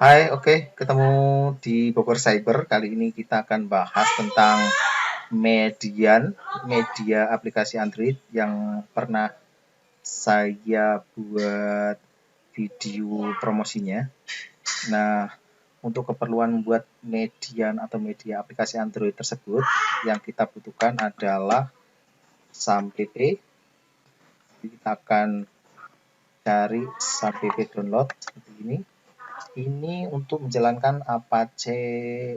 Hai, oke, ketemu di Bogor Cyber. Kali ini kita akan bahas tentang Median, media aplikasi Android yang pernah saya buat video promosinya. Nah, untuk keperluan membuat Median atau media aplikasi Android tersebut, yang kita butuhkan adalah SAM.pp. Kita akan cari SAM.pp download seperti ini. Ini untuk menjalankan Apache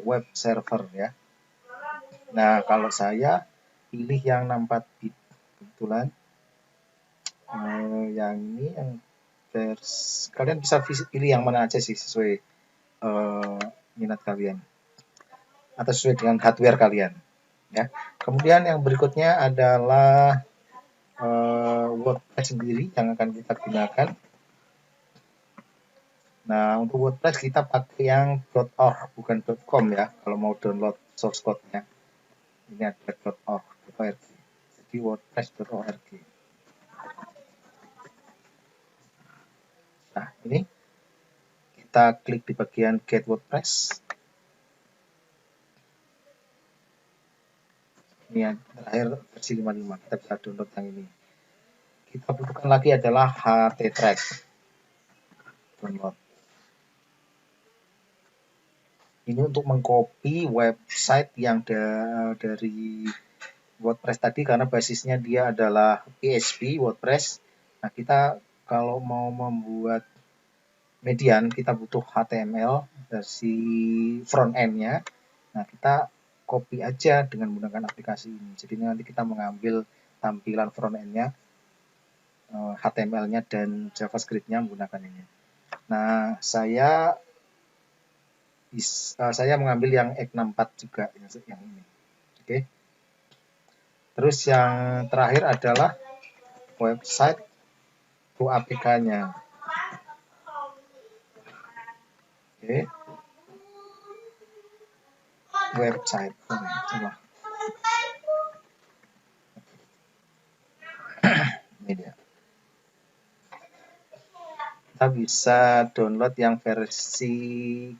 web server ya. Nah, kalau saya pilih yang 64 bit kebetulan. Yang ini yang kalian bisa pilih yang mana aja sih sesuai minat kalian atau sesuai dengan hardware kalian ya. Kemudian yang berikutnya adalah WordPress sendiri yang akan kita gunakan. Nah, untuk WordPress kita pakai yang .org bukan .com ya kalau mau download source code-nya. Ini ada .org. Jadi wordpress.org. Nah, ini kita klik di bagian Get WordPress. Ini yang terakhir versi 55. Kita bisa download yang ini. Kita butuhkan lagi adalah httrack. Download. Ini untuk mengcopy website yang dari WordPress tadi karena basisnya dia adalah PHP WordPress. Nah, kita kalau mau membuat Median kita butuh HTML versi front end-nya. Nah, kita copy aja dengan menggunakan aplikasi ini. Jadi nanti kita mengambil tampilan front end-nya, HTML-nya dan JavaScript-nya menggunakan ini. Nah, saya mengambil yang X64 juga yang ini. Oke. Terus yang terakhir adalah website to APK-nya. Oke. Website. Coba. Ini dia. Kita bisa download yang versi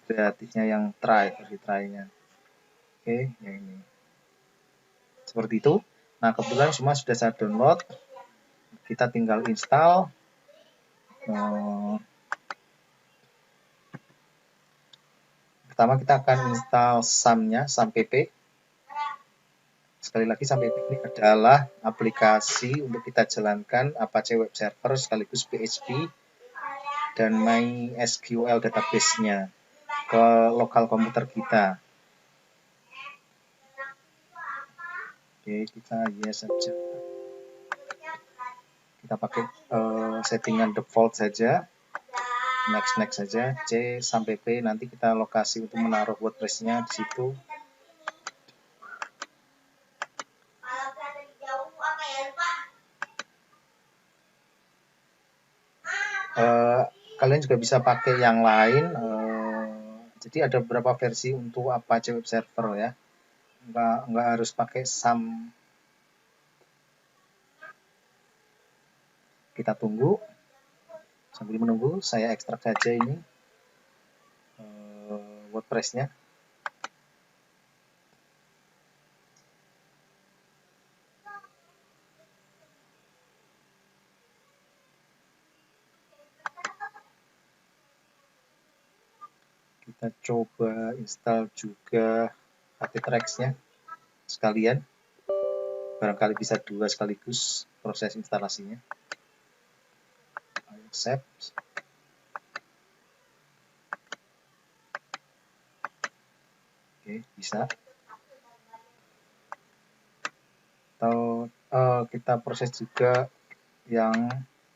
gratisnya yang versi try-nya. Oke, yang ini. Seperti itu. Nah, kebetulan semua sudah saya download. Kita tinggal install. Pertama kita akan install SAM-nya, SAM.pp. Sekali lagi, SAM.pp ini adalah aplikasi untuk kita jalankan Apache Web Server sekaligus PHP dan MySQL database-nya ke lokal komputer kita. Oke, kita yes saja. Kita pakai settingan default saja. Next saja. C sampai P. Nanti kita lokasi untuk menaruh WordPress-nya di situ. Kalian juga bisa pakai yang lain. Jadi ada beberapa versi untuk Apache Web Server ya. Nggak harus pakai SAM. Kita tunggu. Sambil menunggu, saya ekstrak saja ini WordPress-nya. Kita coba install juga httrack-nya sekalian. Barangkali bisa dua sekaligus proses instalasinya. Accept. Oke, bisa. Atau kita proses juga yang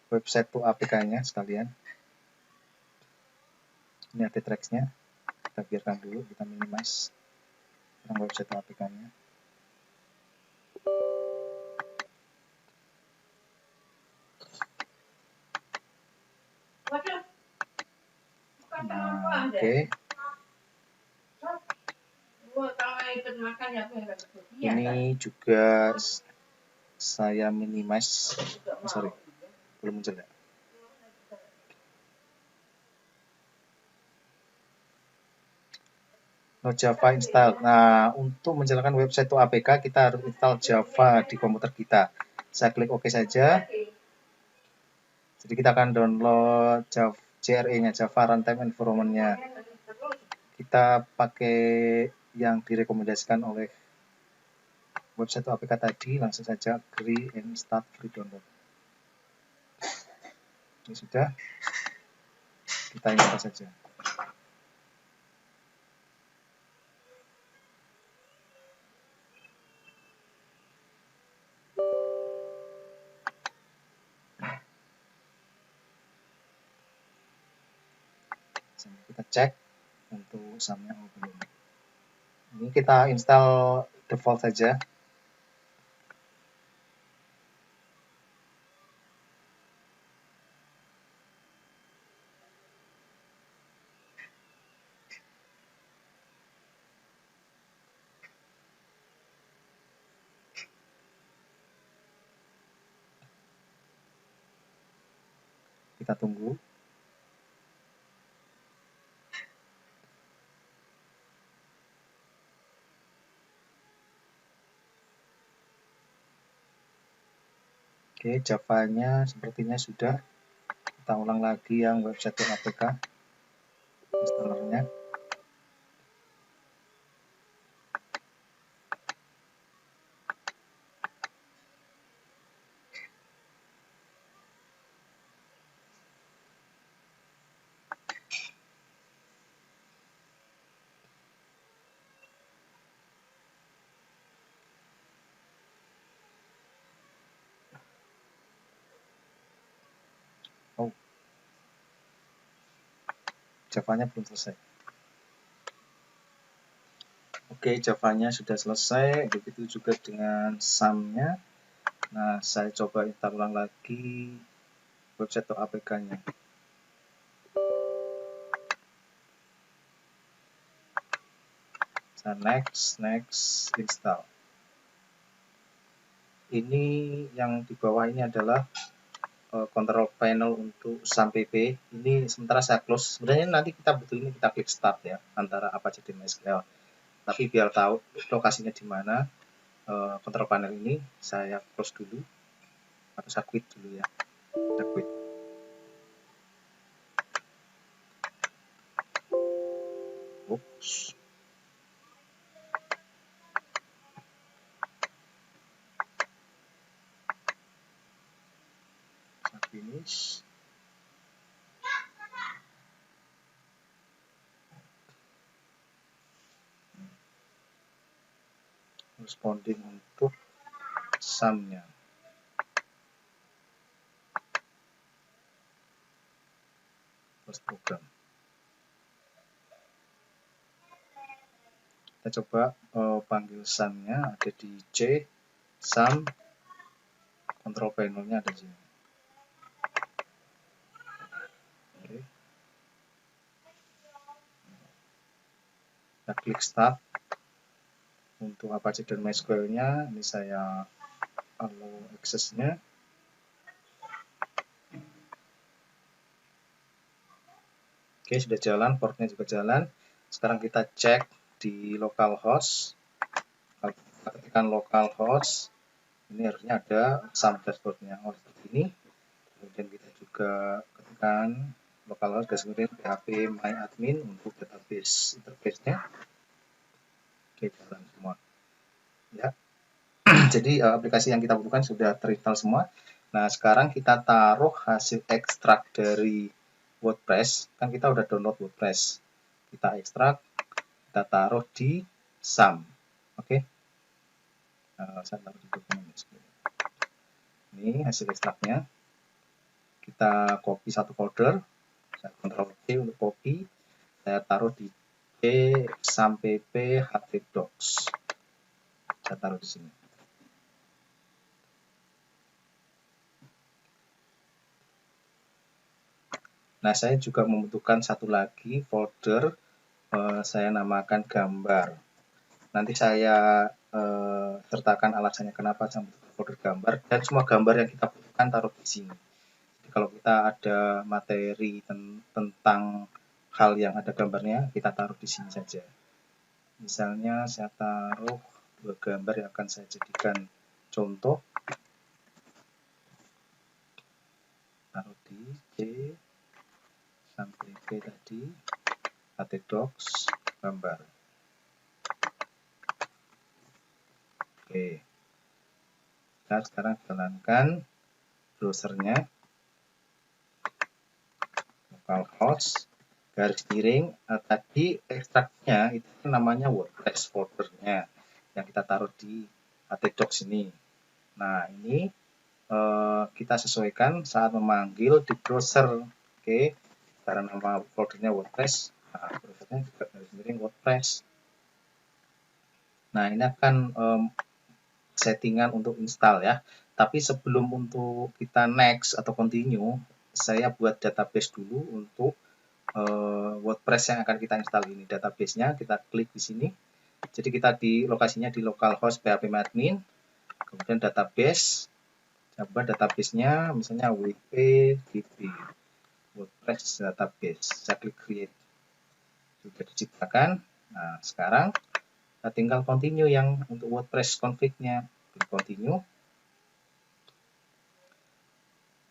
website to APK-nya sekalian. Ini httrack-nya. Kita biarkan dulu, kita minimize yang website to APK-nya. Nah, oke. Ini juga saya minimize. Sorry, belum muncul ya. No Java install. Nah, untuk menjalankan website to APK kita harus install Java di komputer kita. Saya klik OK saja. Jadi kita akan download JRE-nya, Java Runtime Environment-nya. Kita pakai yang direkomendasikan oleh website to APK tadi, langsung saja agree and start free download. Ini sudah, kita install saja. Kita cek untuk SAM-nya belum. Ini kita install default saja. Kita tunggu. Oke, Java-nya sepertinya sudah. Kita ulang lagi yang website to APK installernya. Oh, Java-nya belum selesai. Oke, Java-nya sudah selesai. Begitu juga dengan SAM-nya. Nah, saya coba install ulang lagi website to APK-nya. Saya next install. Ini yang di bawah ini adalah control panel untuk SAM PP. Ini sementara saya close. Sebenarnya nanti kita butuh ini, kita klik start ya antara Apache dan MySQL. Tapi biar tahu lokasinya di mana, control panel ini saya close dulu atau saya quit dulu ya. Saya quit. Oops. Saya finish. Responding untuk SAM-nya. First program. Kita coba panggil SAM-nya ada di C, SAM, control panel-nya ada di sini. Oke. Kita klik start. Untuk Apache dan MySQL-nya, ini saya allow access-nya. Oke, sudah jalan, portnya juga jalan. Sekarang kita cek di localhost. Kalau kita ketikkan localhost, ini harusnya ada SAM dashboard-nya. Oh, seperti ini. Kemudian kita juga ketikkan localhost, kemudian php myadmin untuk database interface-nya. Oke, jalan semua. Ya. Jadi aplikasi yang kita butuhkan sudah terinstall semua. Nah, sekarang kita taruh hasil ekstrak dari WordPress. Kan kita udah download WordPress. Kita ekstrak, kita taruh di SAM. Oke. Saya taruh di dokumen. Ini hasil ekstraknya. Kita copy satu folder. Saya Ctrl C untuk copy. Saya taruh di SAM PP HT Docs. Saya taruh di sini. Nah, saya juga membutuhkan satu lagi folder, saya namakan gambar. Nanti saya sertakan alasannya kenapa saya membutuhkan folder gambar, dan semua gambar yang kita butuhkan taruh di sini. Jadi, kalau kita ada materi tentang hal yang ada gambarnya, kita taruh di sini saja. Misalnya saya taruh 2 gambar yang akan saya jadikan contoh. Taruh di C sampai P tadi, ketik docs, gambar. Oke. Kita sekarang jalankan browsernya, localhost garis miring, tadi ekstraknya itu namanya WordPress foldernya yang kita taruh di ketik docs ini. Nah, ini kita sesuaikan saat memanggil di browser. Oke, karena nama foldernya WordPress, nah, browsernya juga garis miring WordPress. Nah, ini akan settingan untuk install ya. Tapi sebelum untuk kita next atau continue, saya buat database dulu untuk WordPress yang akan kita install ini. Database-nya kita klik di sini. Jadi kita di lokasinya di localhost phpMyAdmin, kemudian database. Coba database-nya misalnya wp-db WordPress database. Saya klik create. Sudah diciptakan. Nah, sekarang kita tinggal continue yang untuk WordPress config-nya. Klik continue.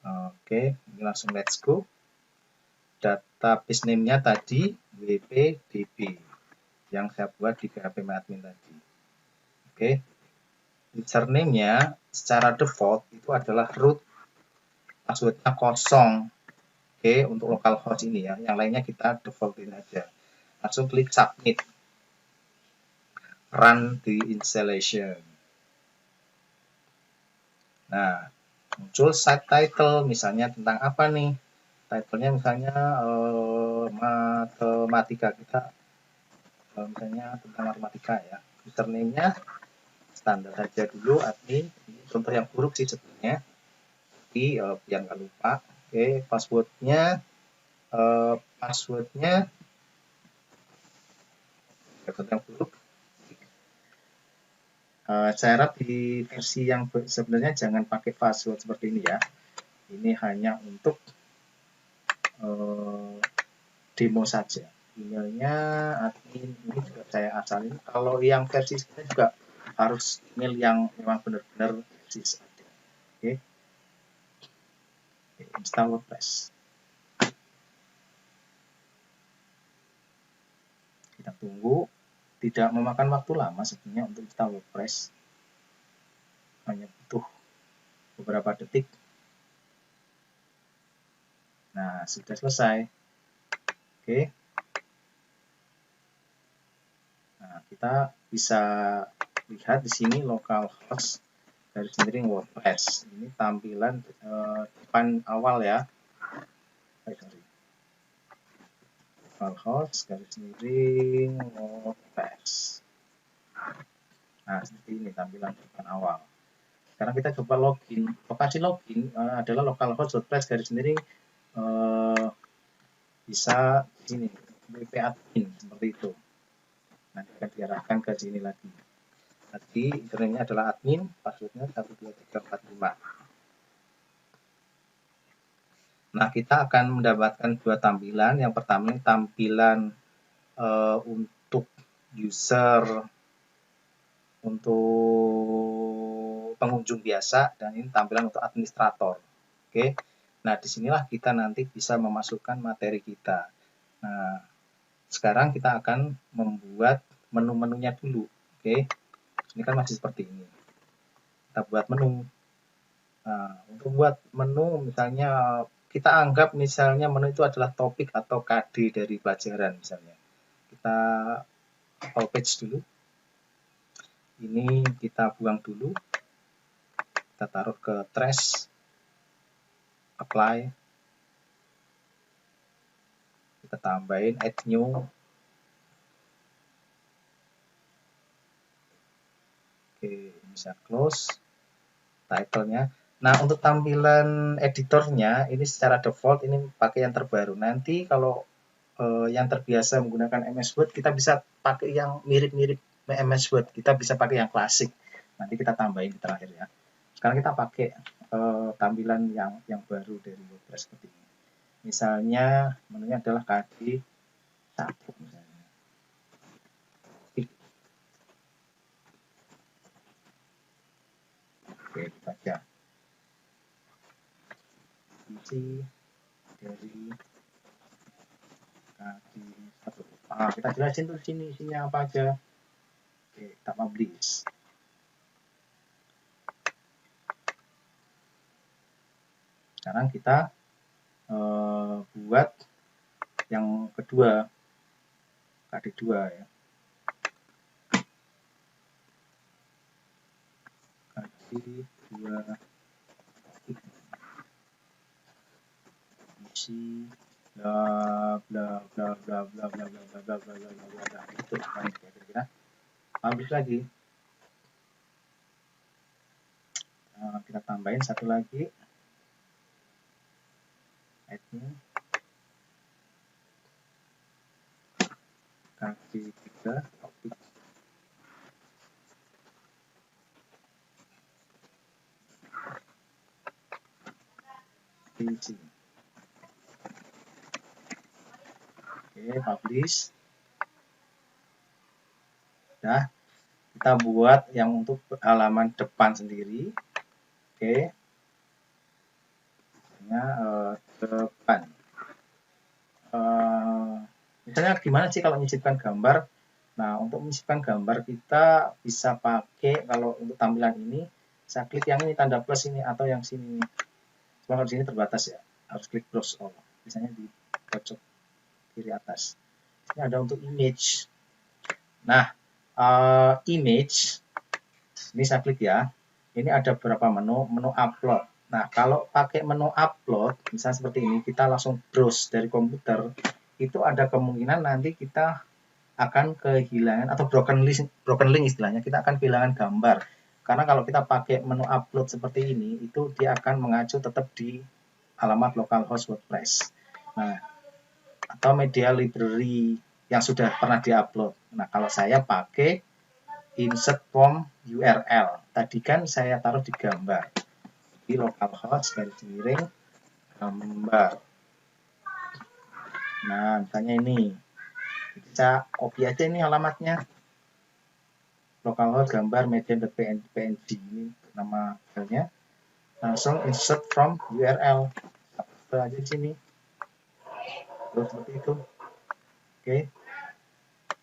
Oke, ini langsung let's go. Database name-nya tadi wp-db yang saya buat di phpMyAdmin tadi. Oke. Username-nya secara default itu adalah root, password-nya kosong. Oke, untuk localhost ini ya. Yang lainnya kita defaultin aja. Langsung klik submit. Run the installation. Nah, muncul site title, misalnya tentang apa nih? Title-nya misalnya matematika, kita misalnya tentang matematika ya. Username-nya standar saja dulu, admin. Ini contoh yang buruk sih sebenarnya, tapi biar nggak lupa. Oke, passwordnya yang buruk. Saya harap di versi yang sebenarnya jangan pakai password seperti ini ya. Ini hanya untuk demo saja. Emailnya admin ini juga saya asalin. Kalau yang versi saya juga harus email yang memang benar-benar eksis. Oke. Install WordPress. Kita tunggu. Tidak memakan waktu lama sebenarnya untuk install WordPress. Hanya butuh beberapa detik. Nah, sudah selesai. Oke. Nah, kita bisa lihat di sini localhost garis miring WordPress. Ini tampilan depan awal ya. Localhost garis miring WordPress. Nah, seperti ini tampilan depan awal. Sekarang kita coba login. Lokasi login adalah localhost WordPress garis miring bisa di sini wp-admin seperti itu. Nanti akan diarahkan ke sini lagi. Tadi username-nya adalah admin, passwordnya 12345. Nah, kita akan mendapatkan dua tampilan. Yang pertama ini tampilan untuk user, untuk pengunjung biasa, dan ini tampilan untuk administrator. Oke. Nah, disinilah kita nanti bisa memasukkan materi kita. Nah, sekarang kita akan membuat menu-menunya dulu. Oke. Ini kan masih seperti ini. Kita buat menu. Nah, untuk buat menu misalnya kita anggap misalnya menu itu adalah topik atau KD dari pelajaran misalnya. Kita all page dulu. Ini kita buang dulu. Kita taruh ke trash. Apply. Kita tambahin add new. Oke, bisa close. Title-nya. Nah, untuk tampilan editornya ini secara default ini pakai yang terbaru. Nanti kalau yang terbiasa menggunakan MS Word, kita bisa pakai yang mirip-mirip MS Word. Kita bisa pakai yang klasik. Nanti kita tambahin di terakhir ya. Sekarang kita pakai tampilan yang baru dari WordPress seperti ini. Misalnya menunya adalah KD 1 misalnya. Oke, baca isi dari KD1. Kita jelasin tuh sini isinya apa aja. Oke, kita publish. Sekarang kita buat yang kedua, KD2 ya. KD2 isi bla bla bla bla bla bla bla bla bla bla bla bla bla itu kira-kira. Publish lagi. Kita tambahin satu lagi. Add-nya KD3 topik isi. Oke, publish. Nah, kita buat yang untuk halaman depan sendiri. Oke. Depan. Misalnya gimana sih kalau menyisipkan gambar? Nah, untuk menyisipkan gambar kita bisa pakai, kalau untuk tampilan ini, saya klik yang ini, tanda plus ini, atau yang sini. Cuma kalau di sini terbatas ya, harus klik browse all. Biasanya di pojok kiri atas. Ini ada untuk image. Nah, image, ini saya klik ya. Ini ada beberapa menu upload. Nah, kalau pakai menu upload, misalnya seperti ini, kita langsung browse dari komputer, itu ada kemungkinan nanti kita akan kehilangan, atau broken link istilahnya, kita akan kehilangan gambar. Karena kalau kita pakai menu upload seperti ini, itu dia akan mengacu tetap di alamat localhost WordPress. Nah, atau media library yang sudah pernah diupload. Nah, kalau saya pakai insert from URL. Tadi kan saya taruh di gambar. Di localhost garis miring gambar. Nah, misalnya ini. Bisa copy aja ini alamatnya. Localhost gambar median.png, ini nama filenya. Langsung insert from URL. Apa aja di sini. Terus seperti itu. Oke.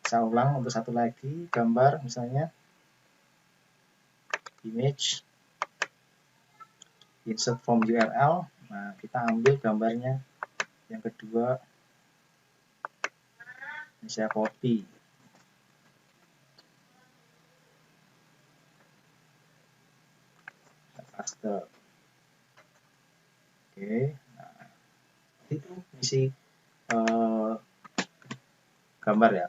Saya ulang untuk satu lagi, gambar misalnya. Image. Insert from URL. Nah, kita ambil gambarnya. Yang kedua, ini saya copy. Paste. Oke. Nah, itu isi gambar ya.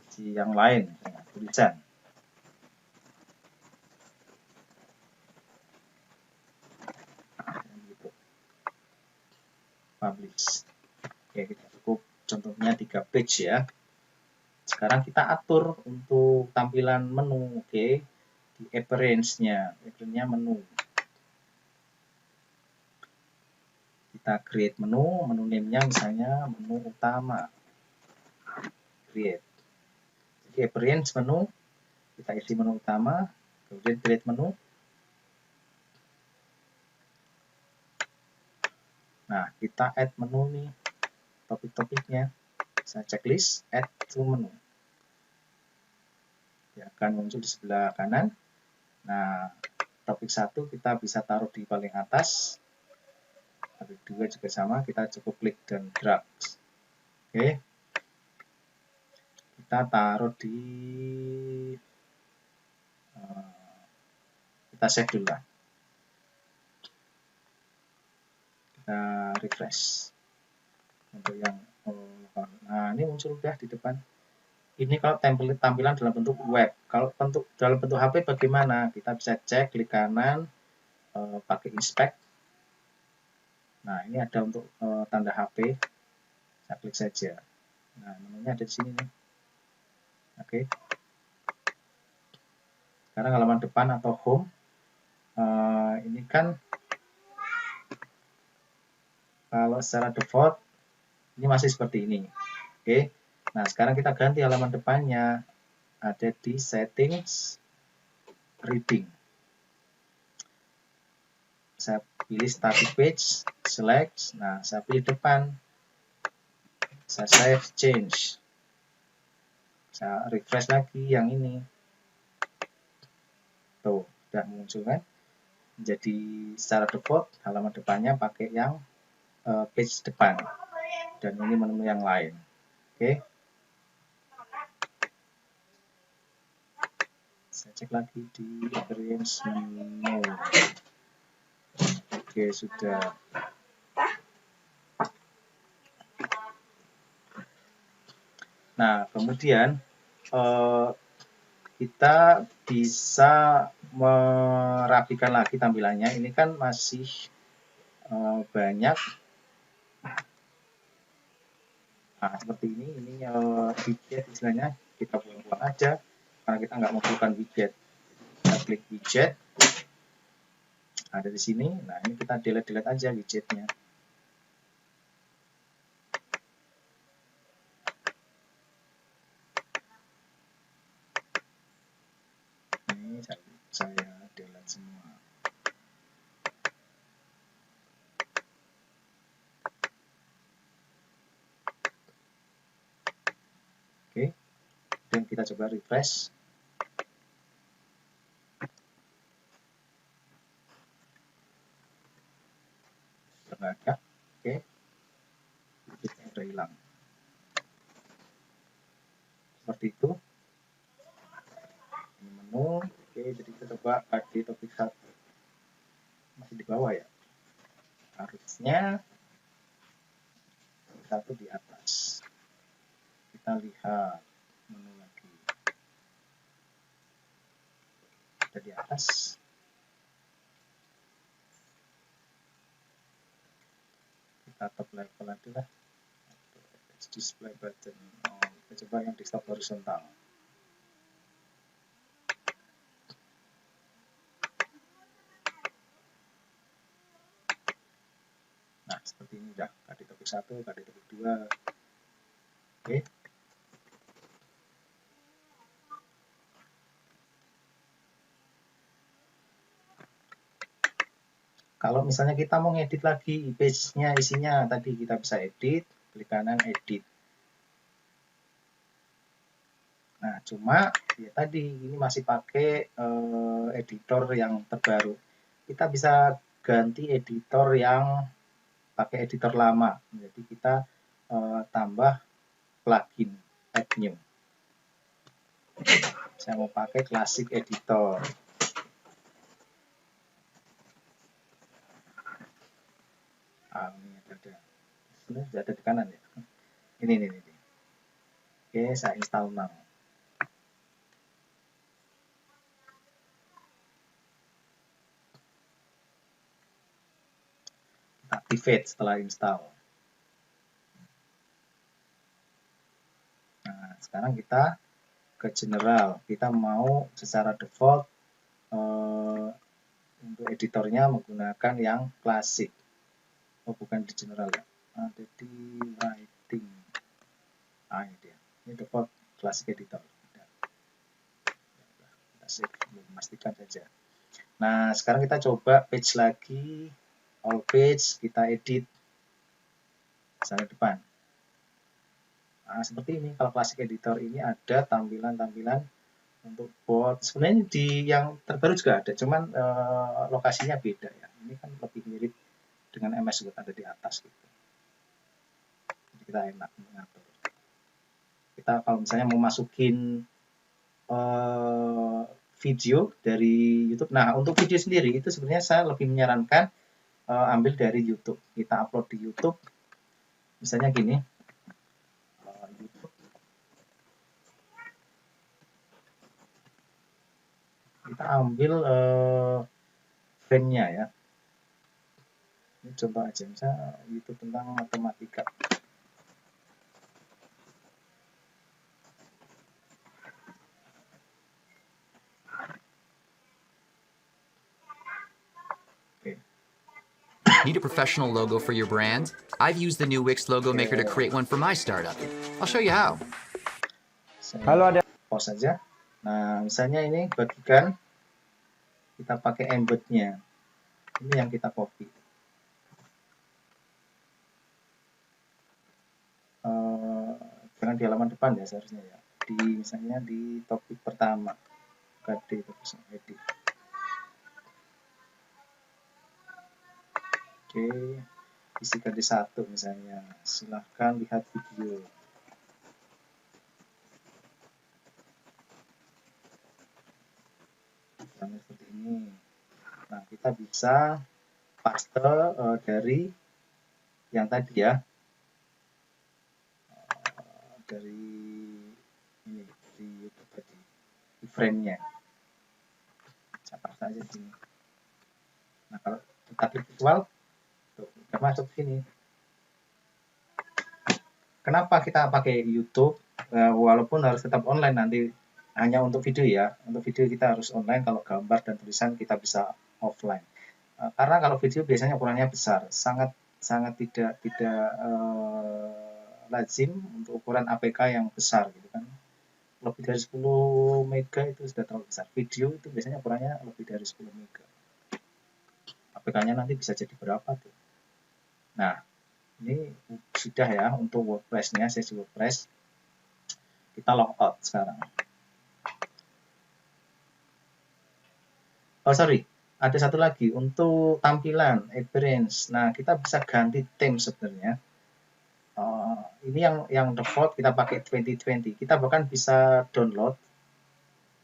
Isi yang lain, tulisan. Publish. Oke, kita cukup contohnya 3 page ya. Sekarang kita atur untuk tampilan menu. Oke, di appearance-nya, menu. Kita create menu name-nya misalnya menu utama. Create. Jadi appearance menu, kita isi menu utama, kemudian create menu. Nah, kita add menu nih, topik-topiknya. Saya checklist, add to menu. Dia akan muncul di sebelah kanan. Nah, topik 1 kita bisa taruh di paling atas. Topik 2 juga sama, kita cukup klik dan drag. Oke. Kita taruh di kita save dulu lah. Kita refresh untuk yang nah, ini muncul udah di depan. Ini kalau tampilan dalam bentuk web. Kalau dalam bentuk HP bagaimana? Kita bisa cek, klik kanan, pakai inspect. Nah, ini ada untuk tanda HP. Saya klik saja. Nah, menunya ada di sini nih. Oke. Sekarang halaman depan atau home. Ini kan kalau secara default ini masih seperti ini. Oke. Nah, sekarang kita ganti halaman depannya. Ada di settings reading. Saya pilih static page, select. Nah, saya pilih depan. Saya save change. Saya refresh lagi yang ini. Tuh, sudah muncul kan? Jadi secara default halaman depannya pakai yang page depan. Dan ini menu yang lain. Oke. Saya cek lagi di experience menu. Oke, sudah. Nah, kemudian kita bisa merapikan lagi tampilannya. Ini kan masih banyak. Nah, seperti ini widget istilahnya kita buang-buang aja karena kita nggak memerlukan widget. Kita klik widget, ada di sini. Nah, ini kita delete aja widgetnya. Ini saya delete semua. Oke, dan kita coba refresh. Nggak ada. Oke, widgetnya udah hilang. Seperti itu. Ini menu. Oke, jadi kita coba di topik 1. Masih di bawah ya. Harusnya satu di atas. Kita lihat menu lagi. Ada di atas. Kita top level aja lah. Display button. Kita coba yang desktop horizontal. Nah, seperti ini udah. Di topik 1, di topik 2. Oke. Kalau misalnya kita mau ngedit lagi page-nya, isinya tadi kita bisa edit, klik kanan edit. Nah, cuma ya tadi ini masih pakai editor yang terbaru. Kita bisa ganti editor yang pakai editor lama. Jadi kita tambah plugin add new. Saya mau pakai classic editor. Ini ada. Ini sudah ada di kanan ya. Ini. Oke, saya install now. Activate setelah install. Nah, sekarang kita ke general. Kita mau secara default untuk editornya menggunakan yang klasik. Oh, bukan di general ya. Ada di writing. Ini dia. Ini default classic editor. Kita save, memastikan saja. Nah, sekarang kita coba page lagi. All page, kita edit. Misalnya depan. Nah, seperti ini. Kalau classic editor ini ada tampilan-tampilan untuk bold. Sebenarnya di yang terbaru juga ada, cuman lokasinya beda ya. Ini kan lebih mirip dengan MS Word, ada di atas gitu. Jadi kita enak mengatur. Kita kalau misalnya mau masukin video dari YouTube. Nah, untuk video sendiri itu sebenarnya saya lebih menyarankan ambil dari YouTube. Kita upload di YouTube. Misalnya gini. YouTube. Kita ambil frame-nya ya. Ini contoh aja, misalnya YouTube tentang matematika. Need a professional logo for your brand? I've used the new Wix logo maker to create one for my startup. I'll show you how. Halo, ada pause saja. Nah, misalnya ini bagikan kita pakai embed-nya. Ini yang kita copy. Jangan di halaman depan ya seharusnya ya. Misalnya di topik pertama. KD terus edit. Oke, isi KD 1 misalnya. Silahkan lihat video. Misalnya seperti ini. Nah, kita bisa paste dari yang tadi ya. Dari ini di YouTube tadi. Di frame-nya. Saya paste aja sini. Nah, kalau kita klik visual, tuh, udah masuk sini. Kenapa kita pakai YouTube? Walaupun harus tetap online nanti, hanya untuk video ya. Untuk video kita harus online, kalau gambar dan tulisan kita bisa offline. Karena kalau video biasanya ukurannya besar, sangat tidak lazim untuk ukuran APK yang besar gitu kan. Lebih dari 10 mega itu sudah terlalu besar. Video itu biasanya ukurannya lebih dari 10 mega. APK-nya nanti bisa jadi berapa tuh. Nah, ini sudah ya untuk WordPress-nya, sesi WordPress. Kita logout sekarang. Oh sorry, ada satu lagi untuk tampilan appearance. Nah, kita bisa ganti theme sebenarnya. Ini yang default kita pakai 2020. Kita bahkan bisa download.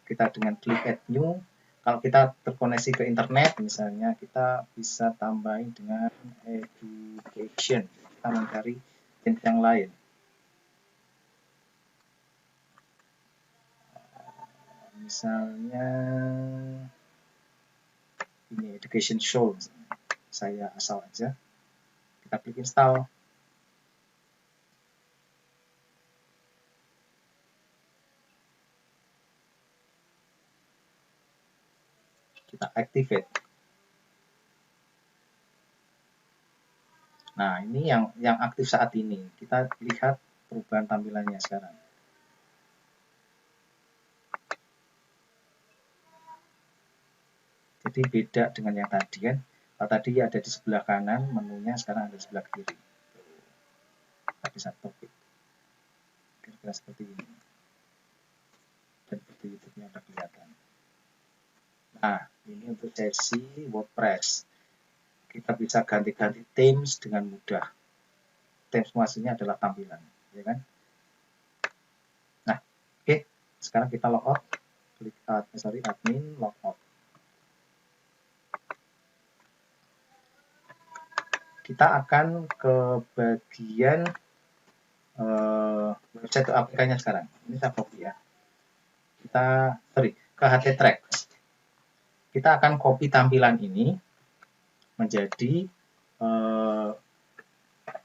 Kita dengan klik add new. Kalau kita terkoneksi ke internet, misalnya kita bisa tambahin dengan education. Kita mencari theme yang lain. Misalnya ini education show. Saya asal aja. Kita klik install. Kita activate. Nah, ini yang aktif saat ini. Kita lihat perubahan tampilannya sekarang. Jadi beda dengan yang tadi kan. Kalau tadi ada di sebelah kanan menunya, sekarang ada di sebelah kiri. Tadi satu topik. Kira-kira seperti ini. Dan di YouTube-nya udah kelihatan. Nah, ini untuk sesi WordPress. Kita bisa ganti-ganti themes dengan mudah. Themes maksudnya adalah tampilan, ya kan? Nah, oke. Sekarang kita logout. Klik admin logout. Kita akan ke bagian website APK-nya sekarang. Ini saya copy ya. Kita ke HT Tracks. Kita akan copy tampilan ini menjadi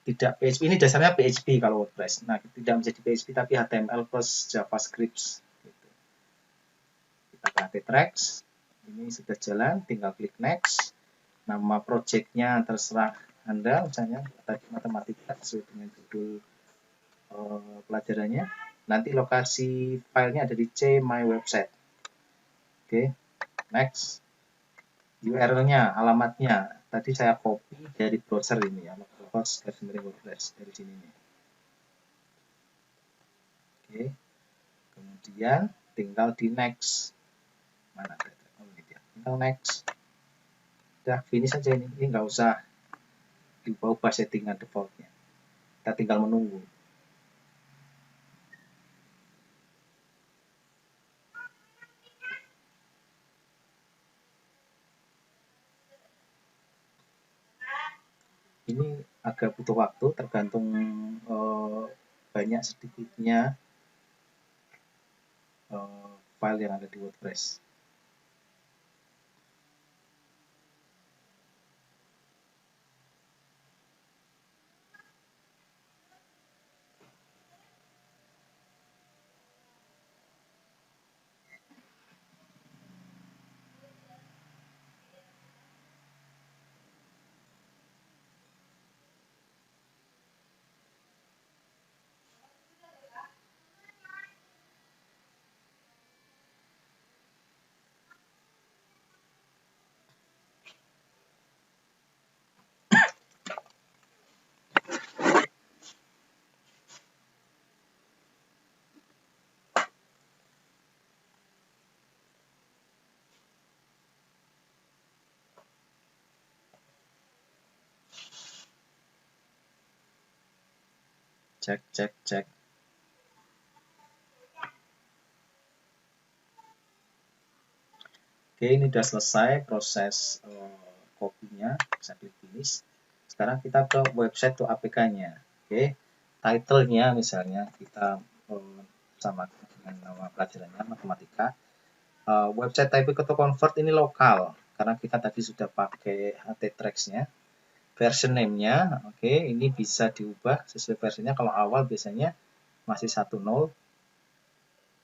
tidak PHP. Ini dasarnya PHP kalau WordPress. Nah, tidak menjadi PHP tapi HTML plus JavaScript. Gitu. Kita ke HT Tracks. Ini sudah jalan, tinggal klik next. Nama projectnya terserah Anda, misalnya tadi matematika sesuai dengan judul pelajarannya. Nanti lokasi filenya ada di C My Website. Oke, next. URL-nya, alamatnya. Tadi saya copy dari browser ini ya, localhost WordPress dari sini nih. Oke, kemudian tinggal di next. Mana ada? Oh, ini dia. Tinggal next. Udah finish saja ini nggak usah diubah settingan defaultnya. Kita tinggal menunggu. Ini agak butuh waktu tergantung banyak sedikitnya file yang ada di WordPress. Cek. Oke, ini sudah selesai proses kopinya. Saya klik finish. Sekarang kita ke website to APK-nya. Oke, title-nya misalnya kita sama dengan nama pelajarannya matematika. Website type to convert ini lokal karena kita tadi sudah pakai httracks-nya. Version name-nya, oke, ini bisa diubah sesuai versinya. Kalau awal biasanya masih 10.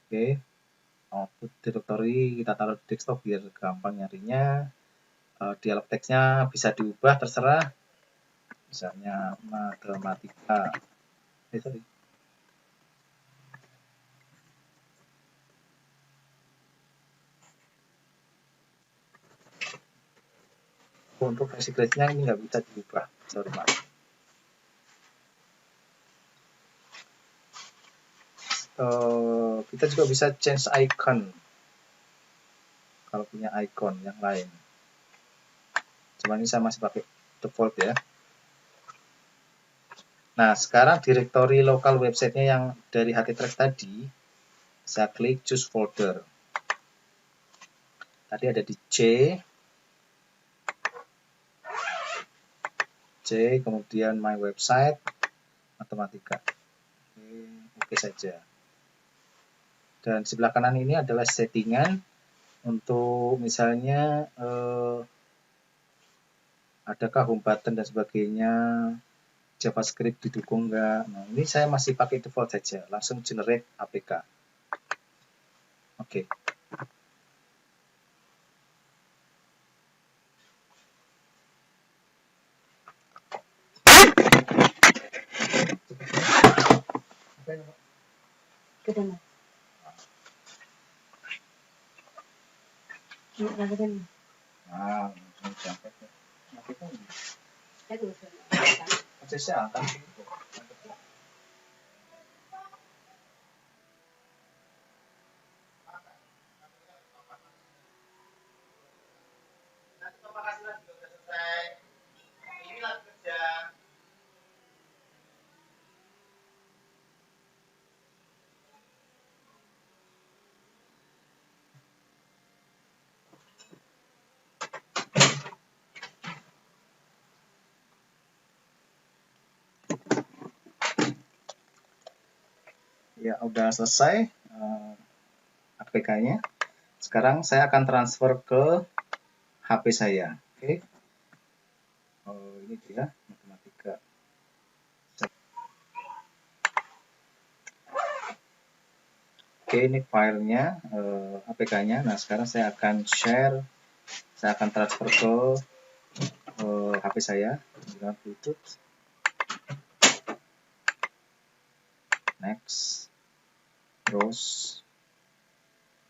Oke, output directory kita taruh di desktop biar gampang nyarinya. Dialog teksnya bisa diubah terserah, misalnya matematika. Untuk versi grade-nya ini nggak bisa diubah, sorry maaf. Kita juga bisa change icon kalau punya icon yang lain. Cuman ini saya masih pakai default ya. Nah, sekarang directory lokal websitenya yang dari httracks tadi, saya klik choose folder. Tadi ada di C, kemudian my website, matematika. Oke saja. Dan sebelah kanan ini adalah settingan untuk misalnya adakah home button dan sebagainya, JavaScript didukung enggak. Nah, ini saya masih pakai default saja, langsung generate APK. Oke. Ya, udah selesai APK-nya. Sekarang saya akan transfer ke HP saya. Oke. Ini dia matematika. Oke, ini filenya, APK-nya. Nah, sekarang saya akan share, saya akan transfer ke HP saya dengan Bluetooth. Next, terus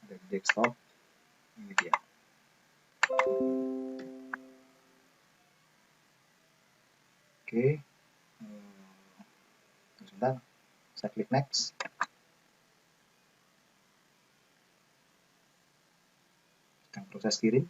ada di desktop. Ini dia. Oke, sebentar, saya klik next. Sedang proses kirim.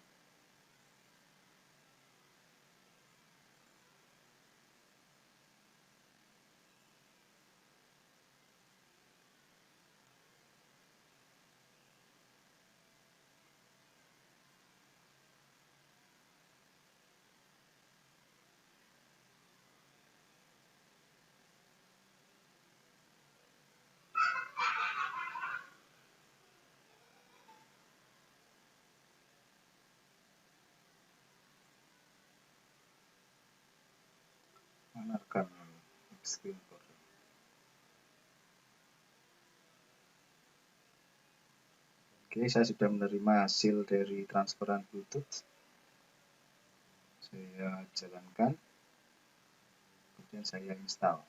Mana rekam screen recorder. Oke, saya sudah menerima hasil dari transferan Bluetooth. Saya jalankan, kemudian saya install.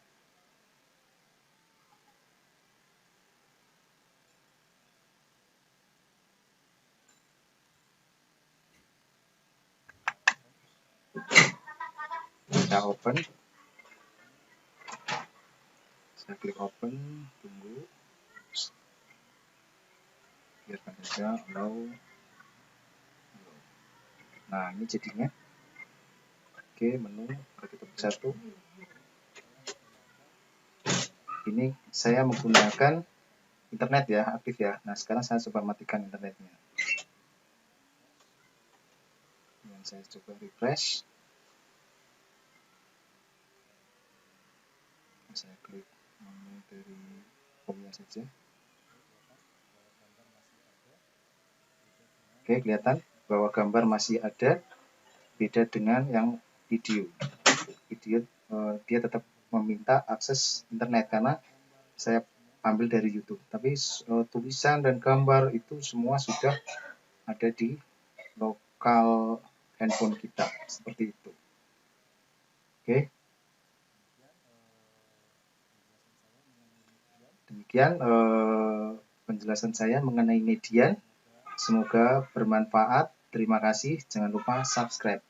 Saya open, saya klik open, tunggu, biarkan saja allow. Nah, ini jadinya. Oke, menu kita satu. Ini saya menggunakan internet ya, aktif ya. Nah, sekarang saya coba matikan internetnya. Dan saya coba refresh. Saya klik dari home-nya saja. Oke, kelihatan bahwa gambar masih ada, beda dengan yang video. Video dia tetap meminta akses internet karena saya ambil dari YouTube. Tapi tulisan dan gambar itu semua sudah ada di lokal handphone kita, seperti itu. Oke. Demikian penjelasan saya mengenai median. Semoga bermanfaat. Terima kasih. Jangan lupa subscribe.